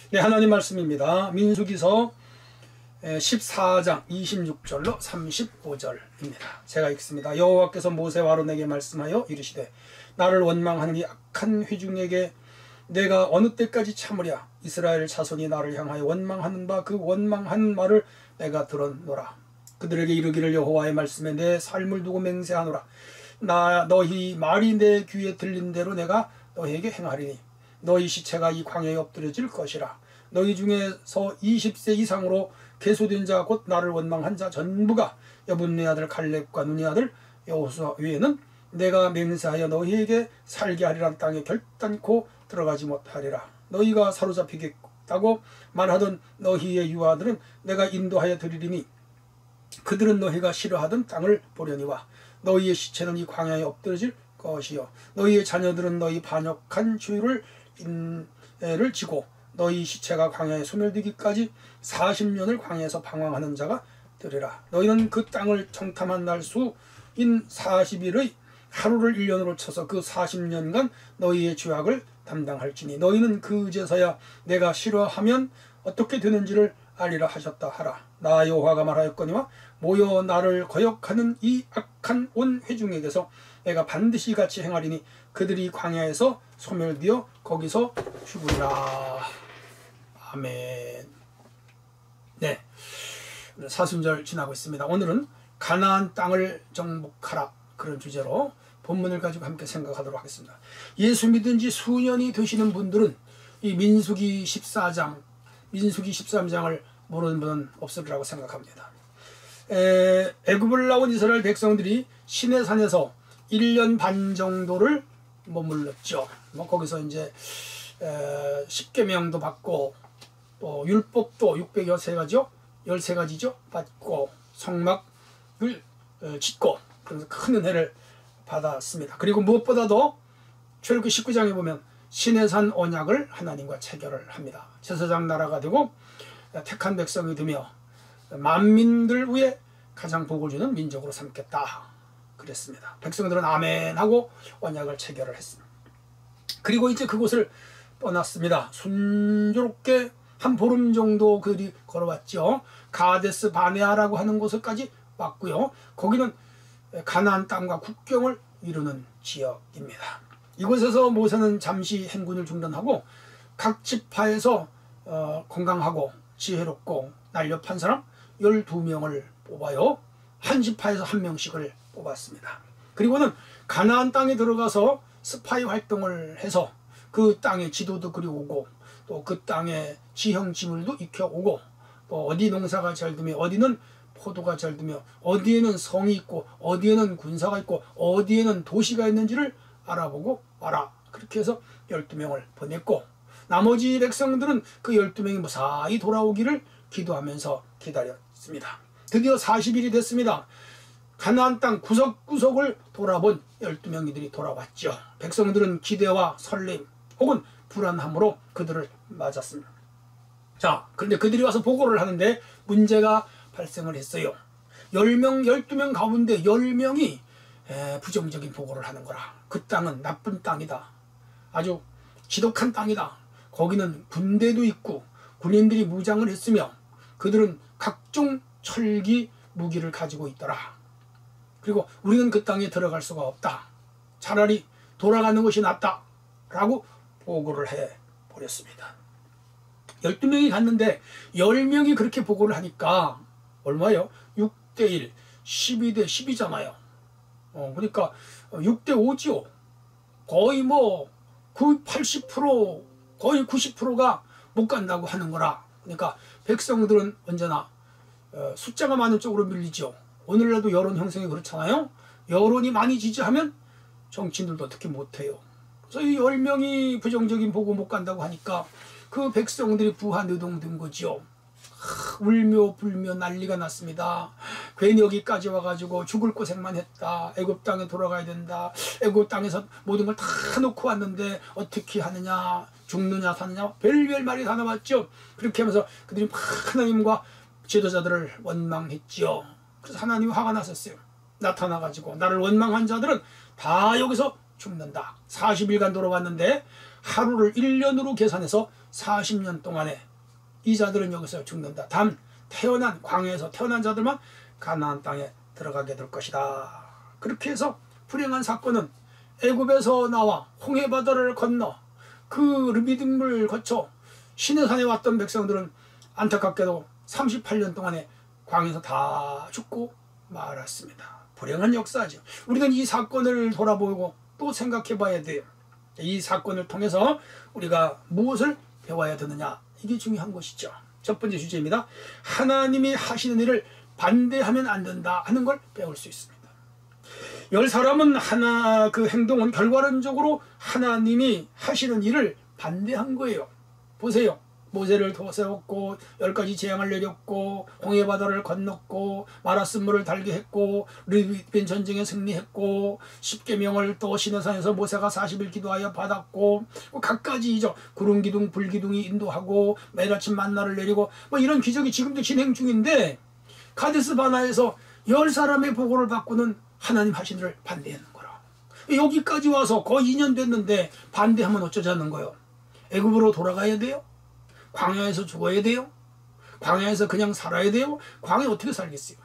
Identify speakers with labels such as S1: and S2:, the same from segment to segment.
S1: 네, 하나님 말씀입니다. 민수기서 14장 26절로 35절입니다. 제가 읽습니다. 여호와께서 모세와 아론에게 말씀하여 이르시되 나를 원망하는 이 악한 회중에게 내가 어느 때까지 참으랴. 이스라엘 자손이 나를 향하여 원망하는 바 그 원망하는 말을 내가 들었노라. 그들에게 이르기를 여호와의 말씀에 내 삶을 두고 맹세하노라. 너희 말이 내 귀에 들린 대로 내가 너희에게 행하리니 너희 시체가 이 광야에 엎드려질 것이라. 너희 중에서 20세 이상으로 계수된 자 곧 나를 원망한 자 전부가 여분네 아들 갈렙과 눈의 아들 여호수아 외에는 내가 맹세하여 너희에게 살게 하리란 땅에 결단코 들어가지 못하리라. 너희가 사로잡히겠다고 말하던 너희의 유아들은 내가 인도하여 드리리니 그들은 너희가 싫어하던 땅을 보려니와 너희의 시체는 이 광야에 엎드러질 것이요 너희의 자녀들은 너희 반역한 죄를 인애를 지고 너희 시체가 광야에 소멸되기까지 40년을 광야에서 방황하는 자가 되리라. 너희는 그 땅을 정탐한 날 수인 40일의 하루를 1년으로 쳐서 그 40년간 너희의 죄악을 담당할지니 너희는 그제서야 내가 싫어하면 어떻게 되는지를 알리라 하셨다 하라. 나 여호와가 말하였거니와 모여 나를 거역하는 이 악한 온 회중에게서 내가 반드시 같이 행하리니 그들이 광야에서 소멸되어 거기서 죽으리라. 아멘. 네, 사순절 지나고 있습니다. 오늘은 가나안 땅을 정복하라, 그런 주제로 본문을 가지고 함께 생각하도록 하겠습니다. 예수 믿은 지 수년이 되시는 분들은 이 민수기 14장, 민수기 13장을 모르는 분은 없으리라고 생각합니다. 애굽을 나온 이스라엘 백성들이 시내산에서 1년 반 정도를 머물렀죠. 거기서 이제 10계명도 받고 또 율법도 613가지요, 13가지죠 받고 성막을 짓고 그래서 큰 은혜를 받았습니다. 그리고 무엇보다도 출애굽기 19장에 보면 시내산 언약을 하나님과 체결을 합니다. 제사장 나라가 되고 택한 백성이 되며 만민들 위에 가장 복을 주는 민족으로 삼겠다 그랬습니다. 백성들은 아멘 하고 언약을 체결을 했습니다. 그리고 이제 그곳을 떠났습니다. 순조롭게 한 보름 정도 그들이 걸어왔죠. 가데스 바네아라고 하는 곳까지 왔고요. 거기는 가나안 땅과 국경을 이루는 지역입니다. 이곳에서 모세는 잠시 행군을 중단하고 각 지파에서 건강하고 지혜롭고 날렵한 사람 12명을 뽑아요. 한 지파에서 한 명씩을 뽑았습니다. 그리고는 가나안 땅에 들어가서 스파이 활동을 해서 그 땅의 지도도 그려오고 또 그 땅의 지형 지물도 익혀오고 또 어디 농사가 잘 되며 어디는 포도가 잘 되며 어디에는 성이 있고 어디에는 군사가 있고 어디에는 도시가 있는지를 알아보고 와라. 그렇게 해서 12명을 보냈고 나머지 백성들은 그 12명이 무사히 돌아오기를 기도하면서 기다렸습니다. 드디어 40일이 됐습니다. 가나안 땅 구석구석을 돌아본 12명이들이 돌아왔죠. 백성들은 기대와 설렘 혹은 불안함으로 그들을 맞았습니다. 자, 그런데 그들이 와서 보고를 하는데 문제가 발생을 했어요. 10명, 12명 가운데 10명이 부정적인 보고를 하는 거라. 그 땅은 나쁜 땅이다. 아주 지독한 땅이다. 거기는 군대도 있고 군인들이 무장을 했으며 그들은 각종 철기 무기를 가지고 있더라. 그리고 우리는 그 땅에 들어갈 수가 없다. 차라리 돌아가는 것이 낫다. 라고 보고를 해버렸습니다. 12명이 갔는데 10명이 그렇게 보고를 하니까 얼마요? 6대1, 12대 10이잖아요. 그러니까 6대 5지요. 거의 80%, 거의 90%가 못 간다고 하는 거라. 그러니까 백성들은 언제나 숫자가 많은 쪽으로 밀리죠. 오늘날도 여론 형성이 그렇잖아요. 여론이 많이 지지하면 정치인들도 특히 못해요. 그래서 이 10명이 부정적인 보고 못 간다고 하니까 그 백성들이 부하노동된 거지요. 울며 불며 난리가 났습니다. 괜히 여기까지 와가지고 죽을 고생만 했다. 애굽 땅에 돌아가야 된다. 애굽 땅에서 모든 걸 다 놓고 왔는데 어떻게 하느냐, 죽느냐 사느냐 별별 말이 다 나왔죠. 그렇게 하면서 그들이 하나님과 지도자들을 원망했지요. 그래서 하나님이 화가 나셨어요. 나타나가지고 나를 원망한 자들은 다 여기서 죽는다. 40일간 돌아왔는데 하루를 1년으로 계산해서 40년 동안에 이 자들은 여기서 죽는다. 단 태어난 광야에서 태어난 자들만 가나안 땅에 들어가게 될 것이다. 그렇게 해서 불행한 사건은 애굽에서 나와 홍해바다를 건너 그 르비딤을 거쳐 시내산에 왔던 백성들은 안타깝게도 38년 동안에 광야에서 다 죽고 말았습니다. 불행한 역사죠. 우리는 이 사건을 돌아보고 또 생각해 봐야 돼요. 이 사건을 통해서 우리가 무엇을 배워야 되느냐, 이게 중요한 것이죠. 첫 번째 주제입니다. 하나님이 하시는 일을 반대하면 안 된다 하는 걸 배울 수 있습니다. 열 사람은 그 행동은 결과론적으로 하나님이 하시는 일을 반대한 거예요. 보세요. 모세를 세웠고 10가지 재앙을 내렸고 홍해바다를 건넜고 마라스물을 달게 했고 르비딤 전쟁에 승리했고 십계명을 또 시내산에서 모세가 40일 기도하여 받았고 각가지죠. 구름기둥 불기둥이 인도하고 매일 아침 만나를 내리고 이런 기적이 지금도 진행 중인데 가데스 바나에서 10사람의 보고를 받고는 하나님 하신 일을 반대하는 거라. 여기까지 와서 거의 2년 됐는데 반대하면 어쩌자는 거예요. 애굽으로 돌아가야 돼요? 광야에서 죽어야 돼요? 광야에서 그냥 살아야 돼요? 광야에 어떻게 살겠어요?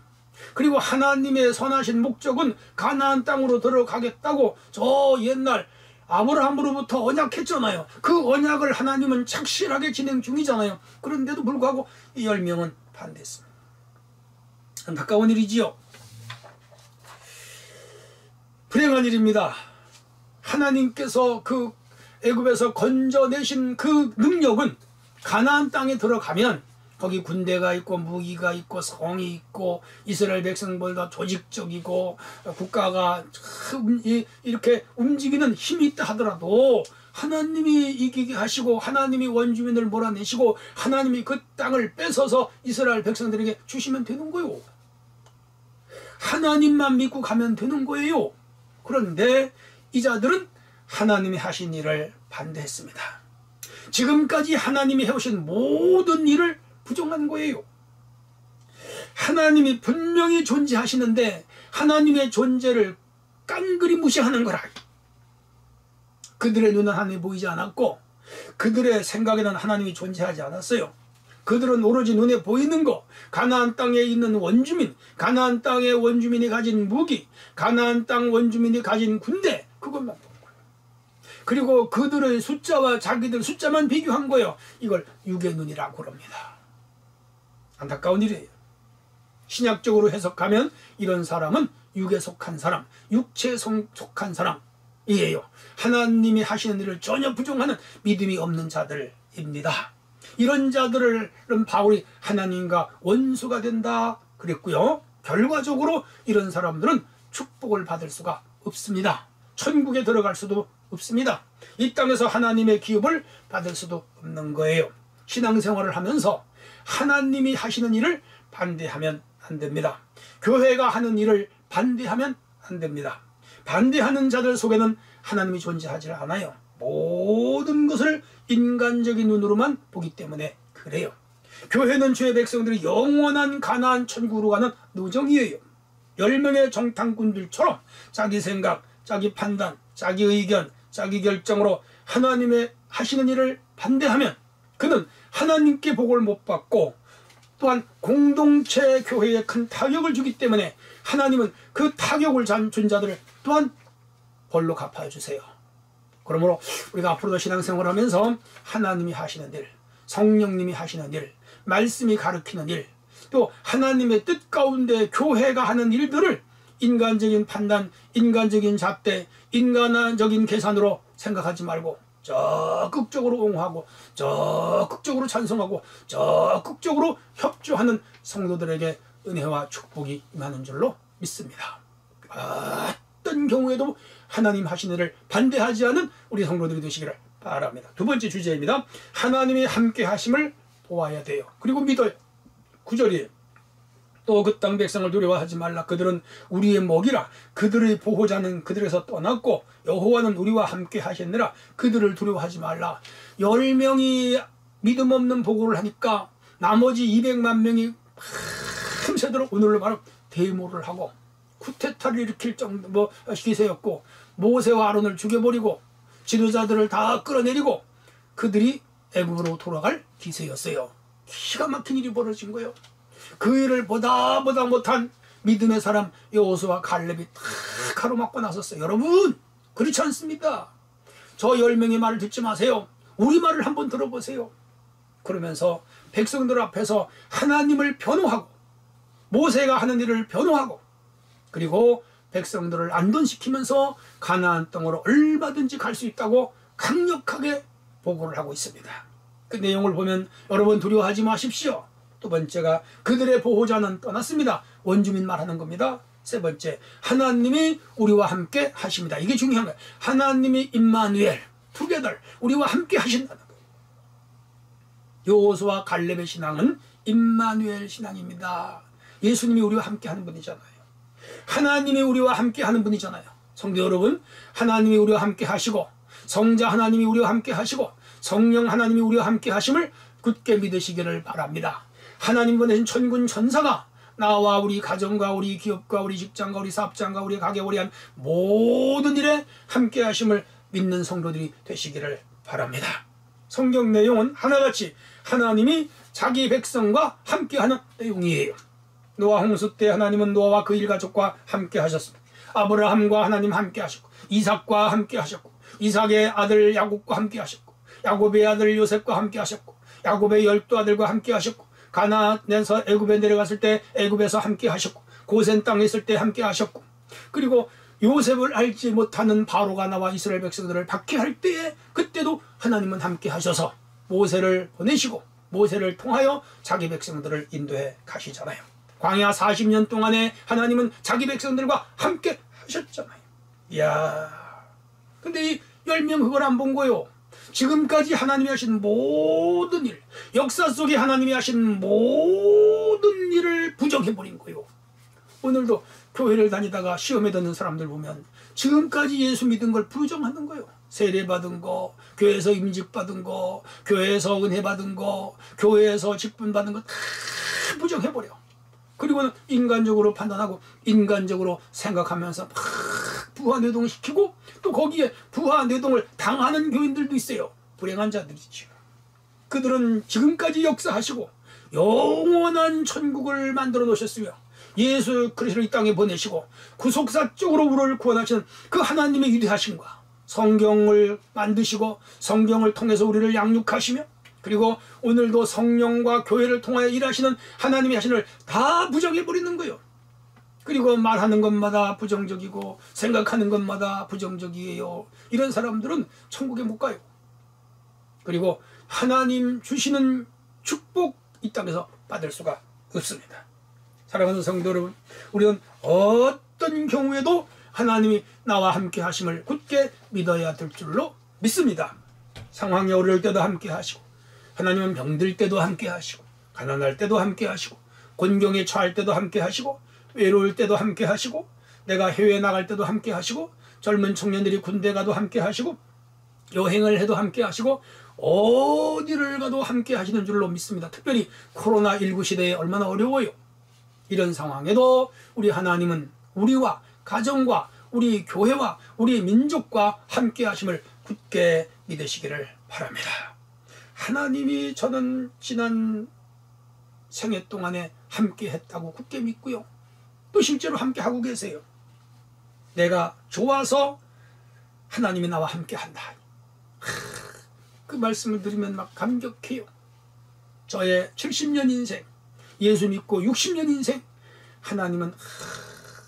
S1: 그리고 하나님의 선하신 목적은 가나안 땅으로 들어가겠다고 저 옛날 아브라함으로부터 언약했잖아요. 그 언약을 하나님은 착실하게 진행 중이잖아요. 그런데도 불구하고 이 10명은 반대했습니다. 안타까운 일이지요. 불행한 일입니다. 하나님께서 그 애굽에서 건져내신 그 능력은 가나안 땅에 들어가면 거기 군대가 있고 무기가 있고 성이 있고 이스라엘 백성보다 조직적이고 국가가 이렇게 움직이는 힘이 있다 하더라도 하나님이 이기게 하시고 하나님이 원주민을 몰아내시고 하나님이 그 땅을 뺏어서 이스라엘 백성들에게 주시면 되는 거예요. 하나님만 믿고 가면 되는 거예요. 그런데 이 자들은 하나님이 하신 일을 반대했습니다. 지금까지 하나님이 해오신 모든 일을 부정한 거예요. 하나님이 분명히 존재하시는데 하나님의 존재를 깡그리 무시하는 거라. 그들의 눈은 하나님이 보이지 않았고 그들의 생각에는 하나님이 존재하지 않았어요. 그들은 오로지 눈에 보이는 거, 가나안 땅에 있는 원주민, 가나안 땅의 원주민이 가진 무기, 가나안 땅 원주민이 가진 군대, 그것만 본 거예요. 그리고 그들의 숫자와 자기들 숫자만 비교한 거예요. 이걸 육의 눈이라고 그럽니다. 안타까운 일이에요. 신약적으로 해석하면 이런 사람은 육에 속한 사람, 육체에 속한 사람이에요. 하나님이 하시는 일을 전혀 부정하는 믿음이 없는 자들입니다. 이런 자들은 바울이 하나님과 원수가 된다 그랬고요. 결과적으로 이런 사람들은 축복을 받을 수가 없습니다. 천국에 들어갈 수도 없습니다. 이 땅에서 하나님의 기업을 받을 수도 없는 거예요. 신앙생활을 하면서 하나님이 하시는 일을 반대하면 안 됩니다. 교회가 하는 일을 반대하면 안 됩니다. 반대하는 자들 속에는 하나님이 존재하지 않아요. 모든 것을 인간적인 눈으로만 보기 때문에 그래요. 교회는 주의 백성들이 영원한 가나안 천국으로 가는 노정이에요. 10명의 정탐꾼들처럼 자기 생각, 자기 판단, 자기 의견, 자기 결정으로 하나님의 하시는 일을 반대하면 그는 하나님께 복을 못 받고 또한 공동체 교회에 큰 타격을 주기 때문에 하나님은 그 타격을 준 자들을 또한 벌로 갚아 주세요. 그러므로 우리가 앞으로도 신앙생활을 하면서 하나님이 하시는 일, 성령님이 하시는 일, 말씀이 가르치는 일, 또 하나님의 뜻 가운데 교회가 하는 일들을 인간적인 판단, 인간적인 잣대, 인간적인 계산으로 생각하지 말고 적극적으로 옹호하고 적극적으로 찬송하고 적극적으로 협조하는 성도들에게 은혜와 축복이 임하는 줄로 믿습니다. 어떤 경우에도 하나님 하시는 일을 반대하지 않은 우리 성도들이 되시기를 바랍니다. 두 번째 주제입니다. 하나님이 함께 하심을 보아야 돼요. 그리고 믿어요. 9절이에요. 또 그 땅 백성을 두려워하지 말라. 그들은 우리의 먹이라. 그들의 보호자는 그들에서 떠났고 여호와는 우리와 함께 하셨느라. 그들을 두려워하지 말라. 10명이 믿음 없는 보고를 하니까 나머지 200만 명이 밤새도록 오늘로 말하면 데모를 하고 쿠데타를 일으킬 정도 기세였고 모세와 아론을 죽여버리고 지도자들을 다 끌어내리고 그들이 애굽으로 돌아갈 기세였어요. 기가 막힌 일이 벌어진 거예요. 그 일을 보다 못한 믿음의 사람 여호수아 갈렙이 다 가로막고 나섰어요. 여러분, 그렇지 않습니다. 저 10명의 말을 듣지 마세요. 우리 말을 한번 들어보세요. 그러면서 백성들 앞에서 하나님을 변호하고 모세가 하는 일을 변호하고 그리고 백성들을 안돈시키면서 가나안 땅으로 얼마든지 갈 수 있다고 강력하게 보고를 하고 있습니다. 그 내용을 보면 여러분 두려워하지 마십시오. 두 번째가 그들의 보호자는 떠났습니다. 원주민 말하는 겁니다. 세 번째, 하나님이 우리와 함께 하십니다. 이게 중요한 거예요. 하나님이 임마누엘, 투게더, 우리와 함께 하신다는 거예요. 여호수아 갈렙의 신앙은 임마누엘 신앙입니다. 예수님이 우리와 함께 하는 분이잖아요. 하나님이 우리와 함께 하는 분이잖아요. 성도 여러분, 하나님이 우리와 함께 하시고 성자 하나님이 우리와 함께 하시고 성령 하나님이 우리와 함께 하심을 굳게 믿으시기를 바랍니다. 하나님 보내신 천군 천사가 나와 우리 가정과 우리 기업과 우리 직장과 우리 사업장과 우리 가게 우리 한 모든 일에 함께 하심을 믿는 성도들이 되시기를 바랍니다. 성경 내용은 하나같이 하나님이 자기 백성과 함께하는 내용이에요. 노아 홍수 때 하나님은 노아와 그 일가족과 함께 하셨습니다. 아브라함과 하나님 함께 하셨고 이삭과 함께 하셨고 이삭의 아들 야곱과 함께 하셨고 야곱의 아들 요셉과 함께 하셨고 야곱의 12 아들과 함께 하셨고 가나안에서 애굽에 내려갔을 때 애굽에서 함께 하셨고 고센 땅에 있을 때 함께 하셨고 그리고 요셉을 알지 못하는 바로가 나와 이스라엘 백성들을 박해할 때에 그때도 하나님은 함께 하셔서 모세를 보내시고 모세를 통하여 자기 백성들을 인도해 가시잖아요. 광야 40년 동안에 하나님은 자기 백성들과 함께 하셨잖아요. 이야, 근데 이 10명 그걸 안 본 거요. 지금까지 하나님이 하신 모든 일, 역사 속에 하나님이 하신 모든 일을 부정해버린 거요. 오늘도 교회를 다니다가 시험에 드는 사람들 보면 지금까지 예수 믿은 걸 부정하는 거요. 세례 받은 거, 교회에서 임직 받은 거, 교회에서 은혜 받은 거, 교회에서 직분 받은 거 다 부정해버려. 그리고는 인간적으로 판단하고 인간적으로 생각하면서 막 부하뇌동시키고 또 거기에 부하뇌동을 당하는 교인들도 있어요. 불행한 자들이죠. 그들은 지금까지 역사하시고 영원한 천국을 만들어 놓으셨으며 예수 그리스도를 이 땅에 보내시고 구속사적으로 우리를 구원하시는 그 하나님의 위대하심과 성경을 만드시고 성경을 통해서 우리를 양육하시며 그리고 오늘도 성령과 교회를 통하여 일하시는 하나님의 하신을 다 부정해버리는 거예요. 그리고 말하는 것마다 부정적이고 생각하는 것마다 부정적이에요. 이런 사람들은 천국에 못 가요. 그리고 하나님 주시는 축복 이 땅에서 받을 수가 없습니다. 사랑하는 성도 여러분, 우리는 어떤 경우에도 하나님이 나와 함께 하심을 굳게 믿어야 될 줄로 믿습니다. 상황이 어려울 때도 함께 하시고 하나님은 병들 때도 함께 하시고 가난할 때도 함께 하시고 곤경에 처할 때도 함께 하시고 외로울 때도 함께 하시고 내가 해외에 나갈 때도 함께 하시고 젊은 청년들이 군대 가도 함께 하시고 여행을 해도 함께 하시고 어디를 가도 함께 하시는 줄로 믿습니다. 특별히 코로나19 시대에 얼마나 어려워요. 이런 상황에도 우리 하나님은 우리와 가정과 우리 교회와 우리 민족과 함께 하심을 굳게 믿으시기를 바랍니다. 하나님이 저는 지난 생애 동안에 함께 했다고 굳게 믿고요. 또 실제로 함께 하고 계세요. 내가 좋아서 하나님이 나와 함께 한다. 그 말씀을 들으면 막 감격해요. 저의 70년 인생, 예수 믿고 60년 인생, 하나님은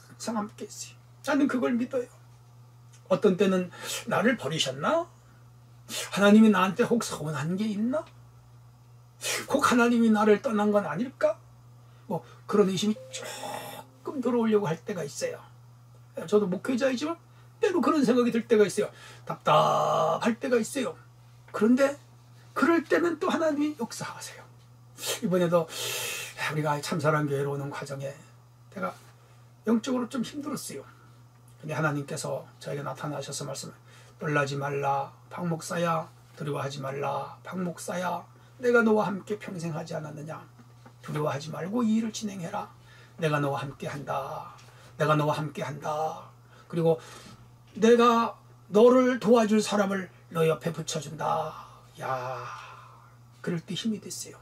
S1: 항상 함께 했어요. 저는 그걸 믿어요. 어떤 때는 나를 버리셨나? 하나님이 나한테 혹 서운한 게 있나? 혹 하나님이 나를 떠난 건 아닐까? 뭐 그런 의심이 조금 들어오려고 할 때가 있어요. 저도 목회자이지만 때로 그런 생각이 들 때가 있어요. 답답할 때가 있어요. 그런데 그럴 때는 또 하나님이 역사하세요. 이번에도 우리가 참사랑교회로 오는 과정에 제가 영적으로 좀 힘들었어요. 근데 하나님께서 저에게 나타나셔서 말씀을 놀라지 말라 박 목사야, 두려워하지 말라 박 목사야, 내가 너와 함께 평생 하지 않았느냐. 두려워하지 말고 이 일을 진행해라. 내가 너와 함께 한다. 내가 너와 함께 한다. 그리고 내가 너를 도와줄 사람을 너 옆에 붙여준다. 야, 그럴 때 힘이 됐어요.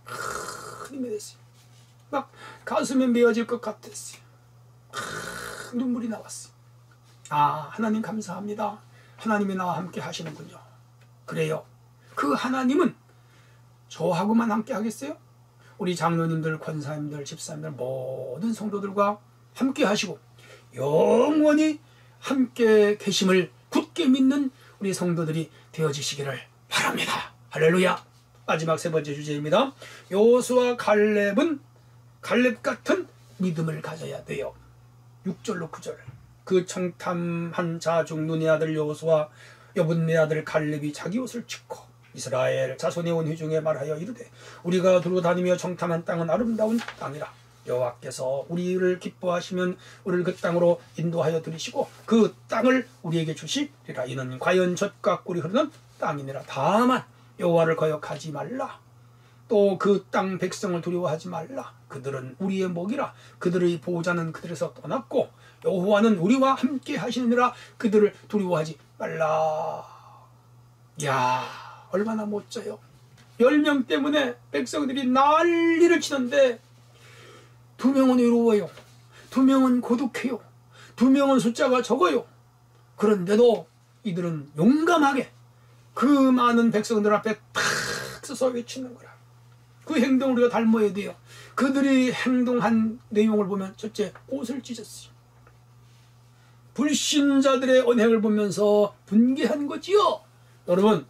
S1: 큰 힘이 됐어요. 막 가슴에 메어질 것 같았어요. 눈물이 나왔어요. 아, 하나님 감사합니다. 하나님이 나와 함께 하시는군요. 그래요. 그 하나님은 저하고만 함께 하겠어요? 우리 장로님들, 권사님들, 집사님들, 모든 성도들과 함께 하시고 영원히 함께 계심을 굳게 믿는 우리 성도들이 되어지시기를 바랍니다. 할렐루야. 마지막 세 번째 주제입니다. 여호수아 갈렙은 갈렙 같은 믿음을 가져야 돼요. 6절로 9절. 그 청탐한 자 중 눈의 아들 여호수아 여분네 아들 갈렙이 자기 옷을 찢고 이스라엘 자손의 온 회중에 말하여 이르되 우리가 두루 다니며 청탐한 땅은 아름다운 땅이라. 여호와께서 우리를 기뻐하시면 우리를 그 땅으로 인도하여 들이시고 그 땅을 우리에게 주시리라. 이는 과연 젖과 꿀이 흐르는 땅이니라. 다만 여호와를 거역하지 말라. 또 그 땅 백성을 두려워하지 말라. 그들은 우리의 목이라. 그들의 보호자는 그들에서 떠났고 여호와는 우리와 함께 하시느니라. 그들을 두려워하지 말라. 야, 얼마나 멋져요. 10명 때문에 백성들이 난리를 치는데 2명은 외로워요. 2명은 고독해요. 2명은 숫자가 적어요. 그런데도 이들은 용감하게 그 많은 백성들 앞에 탁 서서 외치는 거라. 그 행동을 우리가 닮아야 돼요. 그들이 행동한 내용을 보면 첫째, 옷을 찢었어요. 불신자들의 언행을 보면서 분개한 거지요. 여러분,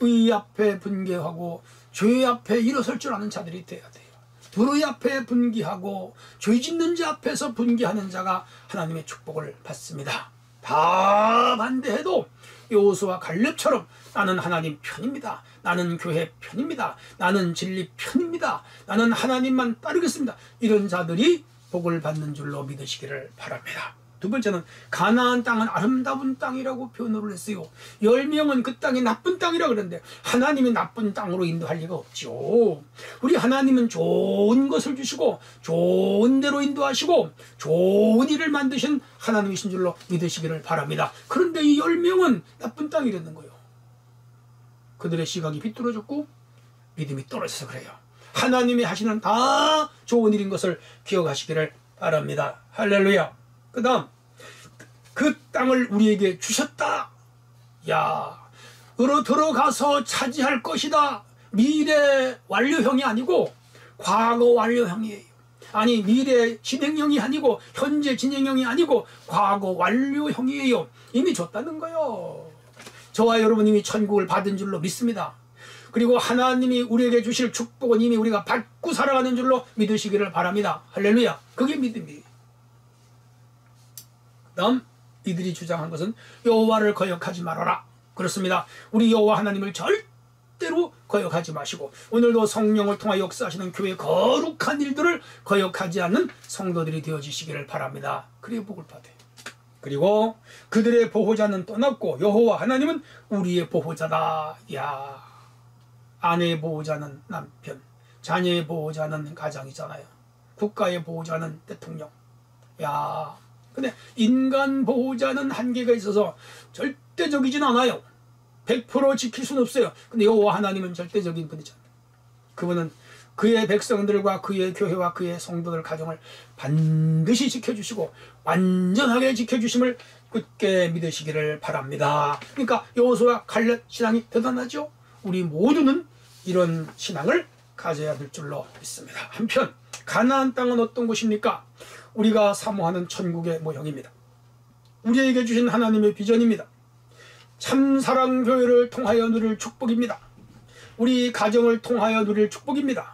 S1: 의 앞에 분개하고 죄 앞에 일어설 줄 아는 자들이 돼야 돼요. 불의 앞에 분개하고 죄 짓는 자 앞에서 분개하는 자가 하나님의 축복을 받습니다. 다 반대해도 여호수아 갈렙처럼 나는 하나님 편입니다. 나는 교회 편입니다. 나는 진리 편입니다. 나는 하나님만 따르겠습니다. 이런 자들이 복을 받는 줄로 믿으시기를 바랍니다. 두 번째는 가나안 땅은 아름다운 땅이라고 표현을 했어요. 10명은 그 땅이 나쁜 땅이라고 그러는데 하나님이 나쁜 땅으로 인도할 리가 없죠. 우리 하나님은 좋은 것을 주시고 좋은 대로 인도하시고 좋은 일을 만드신 하나님이신 줄로 믿으시기를 바랍니다. 그런데 이 10명은 나쁜 땅이라는 거예요. 그들의 시각이 비뚤어졌고 믿음이 떨어져서 그래요. 하나님이 하시는 다 좋은 일인 것을 기억하시기를 바랍니다. 할렐루야. 그 다음, 그 땅을 우리에게 주셨다. 야, 으로 들어가서 차지할 것이다. 미래 완료형이 아니고 과거 완료형이에요. 아니, 미래 진행형이 아니고 현재 진행형이 아니고 과거 완료형이에요. 이미 줬다는 거예요. 저와 여러분 이미 천국을 받은 줄로 믿습니다. 그리고 하나님이 우리에게 주실 축복은 이미 우리가 받고 살아가는 줄로 믿으시기를 바랍니다. 할렐루야. 그게 믿음이에요. 다음, 이들이 주장한 것은 여호와를 거역하지 말아라. 그렇습니다. 우리 여호와 하나님을 절대로 거역하지 마시고 오늘도 성령을 통하여 역사하시는 교회의 거룩한 일들을 거역하지 않는 성도들이 되어지시기를 바랍니다. 그래야 복을 받아요. 그리고 그들의 보호자는 떠났고 여호와 하나님은 우리의 보호자다. 야, 아내의 보호자는 남편, 자녀의 보호자는 가장이잖아요. 국가의 보호자는 대통령. 야, 근데 인간 보호자는 한계가 있어서 절대적이진 않아요. 100% 지킬 수는 없어요. 근데 여호와 하나님은 절대적인 분이잖아요. 그분은 그의 백성들과 그의 교회와 그의 성도들 가정을 반드시 지켜주시고 완전하게 지켜주심을 굳게 믿으시기를 바랍니다. 그러니까 여호수아 갈렙 신앙이 대단하죠. 우리 모두는 이런 신앙을 가져야 될 줄로 믿습니다. 한편 가나안 땅은 어떤 곳입니까? 우리가 사모하는 천국의 모형입니다. 우리에게 주신 하나님의 비전입니다. 참사랑교회를 통하여 누릴 축복입니다. 우리 가정을 통하여 누릴 축복입니다.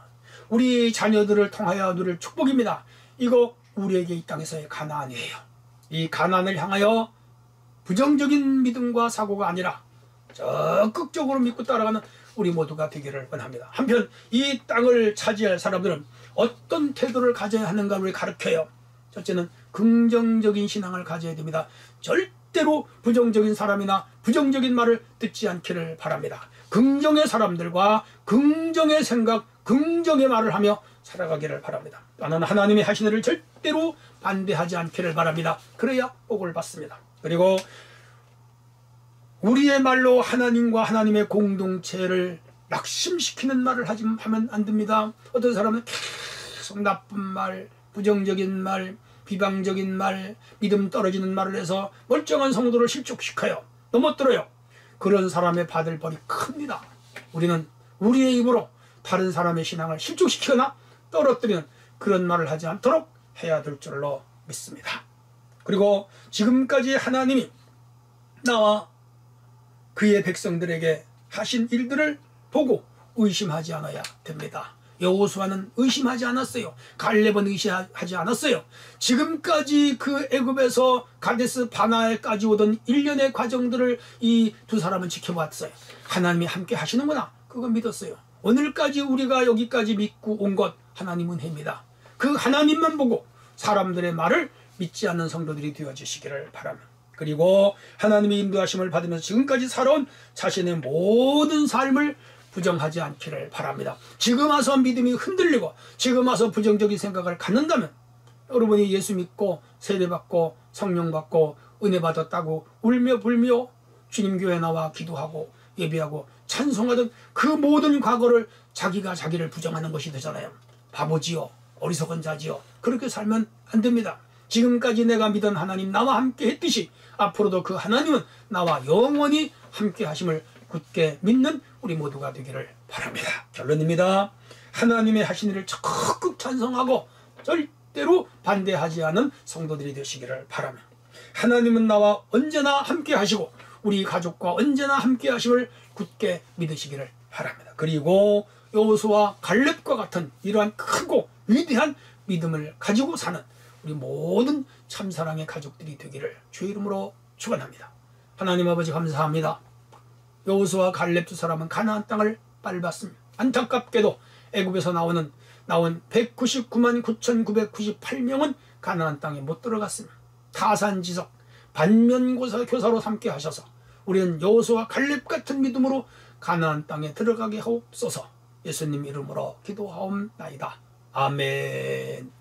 S1: 우리 자녀들을 통하여 누릴 축복입니다. 이거 우리에게 이 땅에서의 가나안이에요. 이 가나안을 향하여 부정적인 믿음과 사고가 아니라 적극적으로 믿고 따라가는 우리 모두가 되기를 원합니다. 한편 이 땅을 차지할 사람들은 어떤 태도를 가져야 하는가를 가르쳐요. 첫째는 긍정적인 신앙을 가져야 됩니다. 절대로 부정적인 사람이나 부정적인 말을 듣지 않기를 바랍니다. 긍정의 사람들과 긍정의 생각, 긍정의 말을 하며 살아가기를 바랍니다. 나는 하나님이 하신 일을 절대로 반대하지 않기를 바랍니다. 그래야 복을 받습니다. 그리고 우리의 말로 하나님과 하나님의 공동체를 낙심시키는 말을 하면 안 됩니다. 어떤 사람은 계속 나쁜 말, 부정적인 말, 비방적인 말, 믿음 떨어지는 말을 해서 멀쩡한 성도를 실족시켜요. 넘어뜨려요. 그런 사람의 받을 벌이 큽니다. 우리는 우리의 입으로 다른 사람의 신앙을 실족시키거나 떨어뜨리는 그런 말을 하지 않도록 해야 될 줄로 믿습니다. 그리고 지금까지 하나님이 나와 그의 백성들에게 하신 일들을 보고 의심하지 않아야 됩니다. 여호수아는 의심하지 않았어요. 갈렙은 의심하지 않았어요. 지금까지 그 애굽에서 가데스 바나에까지 오던 일련의 과정들을 이 두 사람은 지켜봤어요. 하나님이 함께 하시는구나. 그거 믿었어요. 오늘까지 우리가 여기까지 믿고 온 것 하나님 은혜입니다. 그 하나님만 보고 사람들의 말을 믿지 않는 성도들이 되어주시기를 바랍니다. 그리고 하나님의 인도하심을 받으면서 지금까지 살아온 자신의 모든 삶을 부정하지 않기를 바랍니다. 지금 와서 믿음이 흔들리고 지금 와서 부정적인 생각을 갖는다면 여러분이 예수 믿고 세례받고 성령 받고 은혜 받았다고 울며 불며 주님 교회 나와 기도하고 예배하고 찬송하던 그 모든 과거를 자기가 자기를 부정하는 것이 되잖아요. 바보지요. 어리석은 자지요. 그렇게 살면 안 됩니다. 지금까지 내가 믿은 하나님 나와 함께 했듯이 앞으로도 그 하나님은 나와 영원히 함께 하심을 굳게 믿는 우리 모두가 되기를 바랍니다. 결론입니다. 하나님의 하신 일을 적극 찬성하고 절대로 반대하지 않은 성도들이 되시기를 바랍니다. 하나님은 나와 언제나 함께 하시고 우리 가족과 언제나 함께 하심을 굳게 믿으시기를 바랍니다. 그리고 여호수아와 갈렙과 같은 이러한 크고 위대한 믿음을 가지고 사는 우리 모든 참사랑의 가족들이 되기를 주의 이름으로 축원합니다. 하나님 아버지 감사합니다. 여호수아와 갈렙 두 사람은 가나안 땅을 밟았습니다. 안타깝게도 애굽에서 나온 199만 9,998명은 가나안 땅에 못 들어갔습니다. 타산지석 반면교사로 삼게 하셔서 우리는 여호수아와 갈렙 같은 믿음으로 가나안 땅에 들어가게 하옵소서. 예수님 이름으로 기도하옵나이다. 아멘.